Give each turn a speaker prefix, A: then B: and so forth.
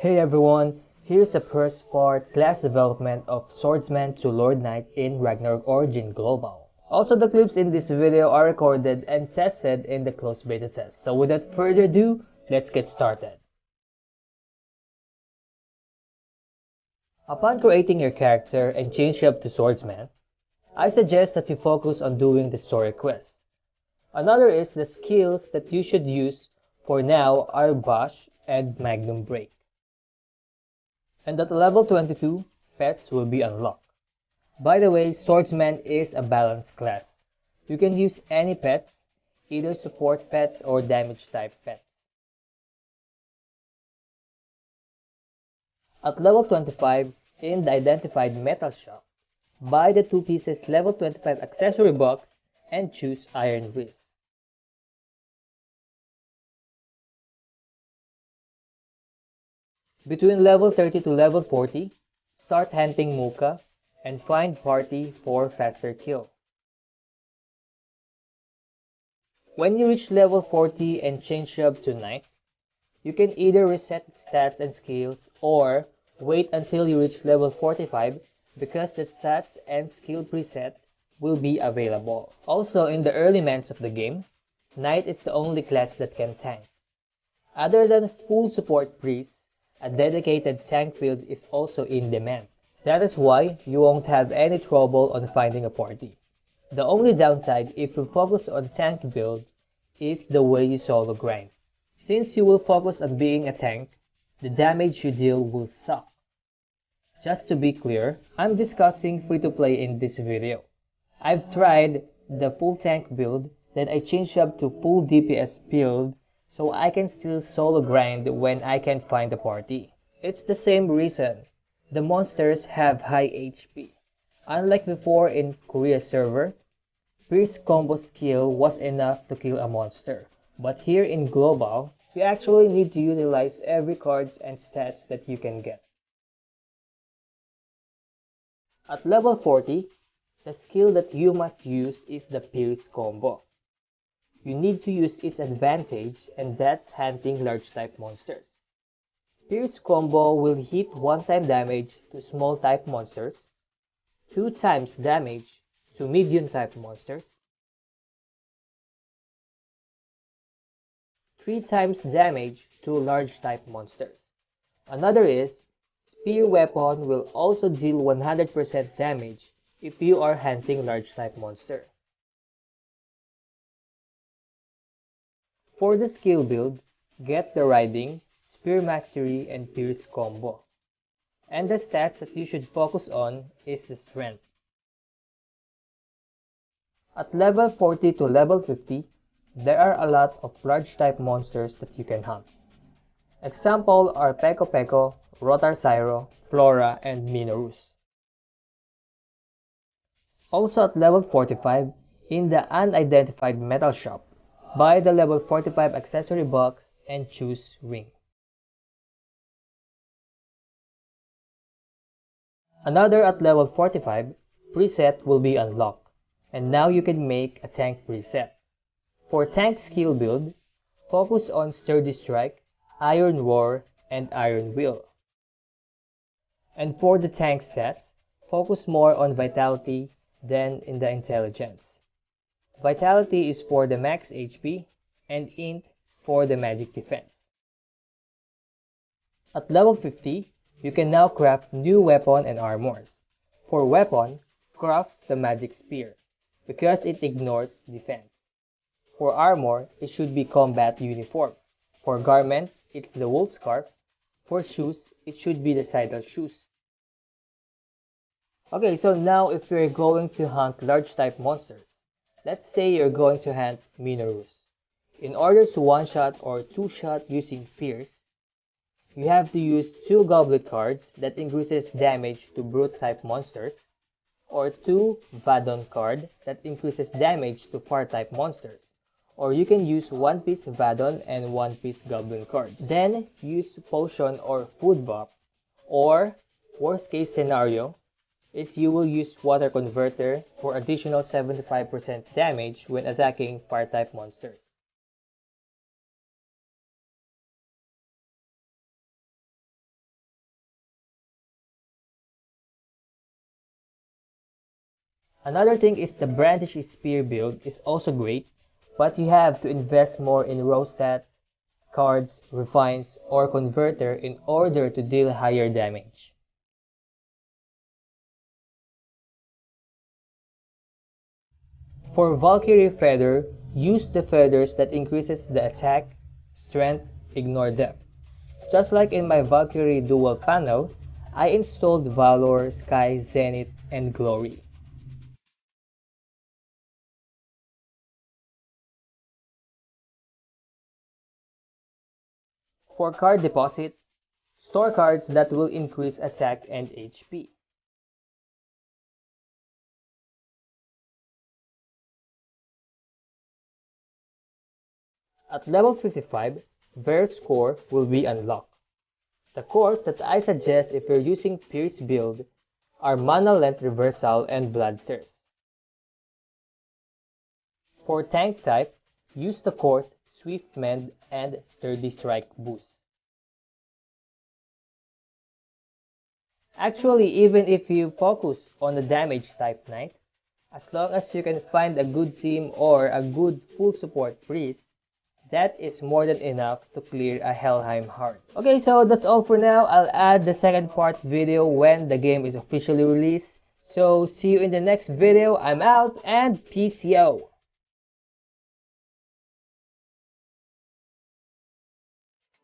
A: Hey everyone, here's the first part class development of Swordsman to Lord Knight in Ragnarok Origin Global. Also the clips in this video are recorded and tested in the closed beta test. So without further ado, let's get started. Upon creating your character and change up to Swordsman, I suggest that you focus on doing the story quests. Another is the skills that you should use for now are Bash and Magnum Break. And at level 22, pets will be unlocked. By the way, Swordsman is a balanced class. You can use any pets, either support pets or damage type pets. At level 25, in the identified metal shop, buy the 2 pieces level 25 accessory box and choose Iron Wrist. Between level 30 to level 40, start hunting Muka and find party for faster kill. When you reach level 40 and change up to Knight, you can either reset its stats and skills or wait until you reach level 45 because the stats and skill presets will be available. Also, in the early months of the game, Knight is the only class that can tank. Other than full support priests, a dedicated tank build is also in demand. That is why you won't have any trouble on finding a party. The only downside if you focus on tank build is the way you solo grind. Since you will focus on being a tank, the damage you deal will suck. Just to be clear, I'm discussing free-to-play in this video. I've tried the full tank build, then I changed up to full DPS build so I can still solo grind when I can't find a party. It's the same reason. The monsters have high HP. Unlike before in Korea server, Pierce combo skill was enough to kill a monster. But here in Global, you actually need to utilize every cards and stats that you can get. At level 40, the skill that you must use is the Pierce combo. You need to use its advantage, and that's hunting large type monsters. Pierce combo will hit 1-time damage to small type monsters, 2 times damage to medium type monsters, 3 times damage to large type monsters. Another is, Spear weapon will also deal 100% damage if you are hunting large type monster. For the skill build, get the Riding, Spear Mastery, and Pierce combo. And the stats that you should focus on is the Strength. At level 40 to level 50, there are a lot of large type monsters that you can hunt. Example are Peko Peko, Rotar Cyro, Flora, and Minorus. Also at level 45, in the unidentified metal shop, buy the level 45 accessory box and choose Ring. Another at level 45, preset will be unlocked, and now you can make a tank preset. For tank skill build, focus on Sturdy Strike, Iron Roar, and Iron Will. And for the tank stats, focus more on Vitality than in the Intelligence. Vitality is for the max HP, and Int for the magic defense. At level 50, you can now craft new weapon and armors. For weapon, craft the magic spear, because it ignores defense. For armor, it should be combat uniform. For garment, it's the wool scarf. For shoes, it should be the sandal shoes. Okay, so now if you're going to hunt large type monsters, let's say you're going to hunt Minorus. In order to one-shot or two-shot using Pierce, you have to use 2 Goblet cards that increases damage to Brute type monsters, or 2 Vadon card that increases damage to Fire type monsters, or you can use 1 piece Vadon and 1 piece Goblin cards. Then use Potion or Food Buff, or worst case scenario is you will use Water Converter for additional 75% damage when attacking Fire type monsters. Another thing is the Brandish Spear build is also great, but you have to invest more in raw stats, cards, refines, or converter in order to deal higher damage. For Valkyrie Feather, use the feathers that increases the attack, strength, ignore death. Just like in my Valkyrie dual panel, I installed Valor, Sky, Zenith, and Glory. For card deposit, store cards that will increase attack and HP. At level 55, Bear's Core will be unlocked. The cores that I suggest if you're using Pierce build are Mana Length Reversal and Bloodthirst. For tank type, use the cores Swift Mend and Sturdy Strike Boost. Actually, even if you focus on the damage type knight, as long as you can find a good team or a good full support priest, that is more than enough to clear a Helheim Heart. Okay, so that's all for now. I'll add the second part video when the game is officially released. So see you in the next video. I'm out and peace yo!